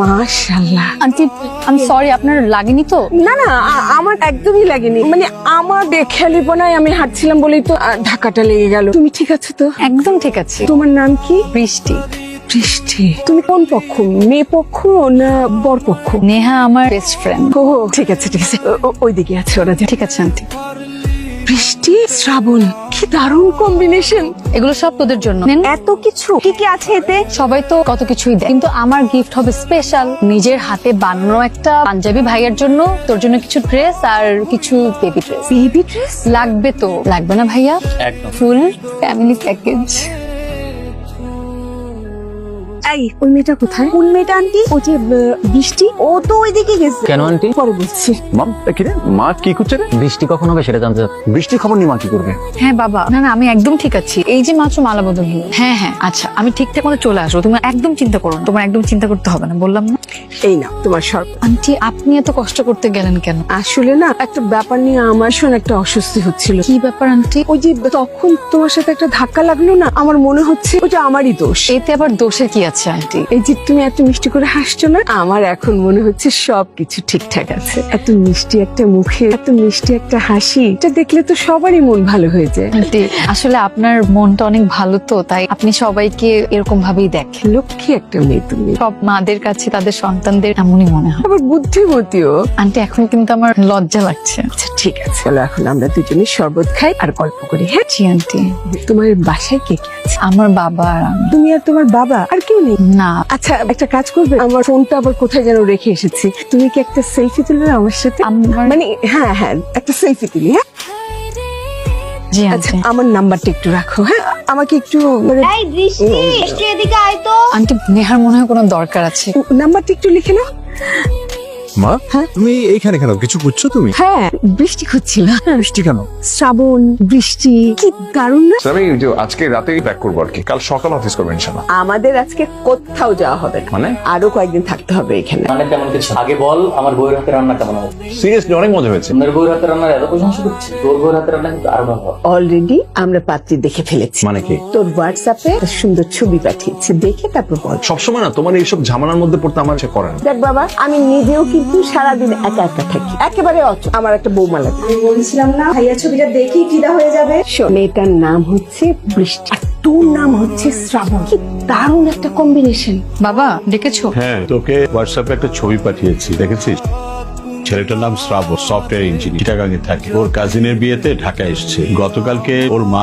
মাশাআল্লাহ। আন্টি আমি সরি, আপনার লাগেনি তো? না না, আমার একদমই লাগেনি। মানে আমার বেখেয়ালিপনায় আমি হাঁটছিলাম বলেই তো ধাক্কাটা লেগে গেল। তুমি ঠিক আছো তো? একদম ঠিক আছে। তোমার নাম কি? বৃষ্টি। বৃষ্টি। তুমি কোন পক্ষ, মেয়ে পক্ষ না বর পক্ষ? নেহা আমার বেস্ট ফ্রেন্ড। ও ঠিক আছে ঠিক আছে, ওইদিকে আছে ওরা। ঠিক আছে আন্টি। বৃষ্টি শ্রাবণ, কি দারুণ কম্বিনেশন। এগুলো সব তোদের জন্য। নেন। এত কিছু কি কি আছে এতে? সবাই তো কত কিছুই দেয়, কিন্তু আমার গিফট হবে স্পেশাল। নিজের হাতে বানানো একটা পাঞ্জাবি ভাইয়ের জন্য, তোর জন্য কিছু ড্রেস আর কিছু বেবি ড্রেস। বেবি ড্রেস লাগবে তো? লাগবে না ভাইয়া? একদম। Full family package. এই ওই মেয়েটা কোথায়? কোন মেয়েটা আন্টি? ও যে বৃষ্টি, ও তো ওইদিকে গেছে। কেন আন্টি? পরে বলছি। মাম কিরে, মা কি করছে রে? বৃষ্টি কখন হবে সেটা জানতে চাচ্ছি। বৃষ্টির খবর নিয়ে মা কি করবে? হ্যাঁ বাবা, না না আমি একদম ঠিক আছি। এই যে মাত্র মালা বদল হলো। হ্যাঁ হ্যাঁ আচ্ছা, আমি ঠিকঠাক মতো চলে আসবো। তুমি একদম চিন্তা করো না, তোমার একদম চিন্তা করতে হবে না, বললাম না? এই না তোমার শরবত। আন্টি আপনি এত কষ্ট করতে গেলেন কেন? আসলে না একটা ব্যাপার নিয়ে আমার ভীষণ একটা অস্বস্তি হচ্ছিল। কি ব্যাপার আন্টি? ওই যে তখন তোমার সাথে একটা ধাক্কা লাগলো না, আমার মনে হচ্ছে ওটা আমারই দোষ। এতে আবার দোষের কি আছে আন্টি? এই যে তুমি এত মিষ্টি করে হাসছো না, আমার এখন মনে হচ্ছে সবকিছু ঠিকঠাক আছে। এত মিষ্টি একটা মুখে, এত মিষ্টি একটা হাসি, এটা দেখলে তো সবারই মন ভালো হয়ে যায়। আন্টি আসলে আপনার মনটা অনেক ভালো, তো তাই আপনি সবাইকে এরকম ভাবেই দেখেন। লক্ষ্মী একটা মেয়ে তুমি, সব মাদের কাছে তাদের সন্তানদের এমনই মনে হয়। আবার বুদ্ধিমতীও। আন্টি এখন কিন্তু আমার লজ্জা লাগছে। আচ্ছা ঠিক আছে, চলো এখন আমরা দুজনে শরবত খাই আর গল্প করি। হ্যাঁ জি আন্টি। তোমার বাসায় কে কে আছে? আমার বাবা আর আমি। তুমি আর তোমার বাবা, আর কেউ নেই? না। আচ্ছা একটা কাজ করবে, আমার ফোনটা আবার কোথায় যেন রেখে এসেছি, তুমি কি একটা সেলফি তুলবে আমার সাথে? মানে হ্যাঁ হ্যাঁ একটা সেলফি তুলি। হ্যাঁ জি আচ্ছা, আন্টি। আমার নাম্বারটা একটু রাখো। হ্যাঁ আমাকে একটু মানে এই বৃষ্টি, একটু এদিকে আয় তো। আন্টি নেহার মনে হয় কোনো দরকার আছে। নাম্বারটা একটু লিখে নাও। মা হ্যাঁ? তুমি এইখানে কেন? কিছু বুঝছো তুমি? হ্যাঁ বৃষ্টি খুঁজছিল। বৃষ্টি কেন? শ্রাবণ, বৃষ্টি, কি দারুণ না? আমি যে আজকে রাতেই ব্যাক করবো আর কি, কাল সকাল অফিস করবো ইনশাল্লাহ। আমাদের আজকে কোথাও যাওয়া হবে না, মানে? আরো কয়েকদিন থাকতে হবে এখানে। মানে তেমন কিছু। আগে বল আমার বউয়ের হাতে রান্না কেমন হবে? সিরিয়াসলি অনেক মজা হয়েছে। আপনার বউয়ের হাতে রান্নার এত প্রশংসা করছি, তোর বউয়ের হাতে রান্না কিন্তু আরো ভালো হবে। অলরেডি আমরা পাত্রী দেখে ফেলেছি। মানে কি? তোর হোয়াটসঅ্যাপে একটা সুন্দর ছবি পাঠিয়েছি, দেখে তারপর বল। সবসময় না তোমার এইসব ঝামেলার মধ্যে পড়তে আমার ইচ্ছে করে না। দেখ বাবা, আমি নিজেও কিন্তু সারাদিন একা একা থাকি, একেবারে অচল। আমার একটা বৌমা লাগে। আমি বলছিলাম না ভাইয়া ছবিটা দেখি ফিদা হয়ে যাবে। শোন, মেয়েটার নাম হচ্ছে বৃষ্টি আর তোর নাম হচ্ছে শ্রাবণ, কি দারুণ একটা কম্বিনেশন। বাবা ডেকেছো? হ্যাঁ, তোকে হোয়াটসঅ্যাপে একটা ছবি পাঠিয়েছি, দেখেছিস? ছেলেটার নাম শ্রাবণ, সফটওয়্যার ইঞ্জিনিয়ার, চিটাগাঙে থাকে। ওর কাজিনের বিয়েতে ঢাকা এসেছে। গতকালকে ওর মা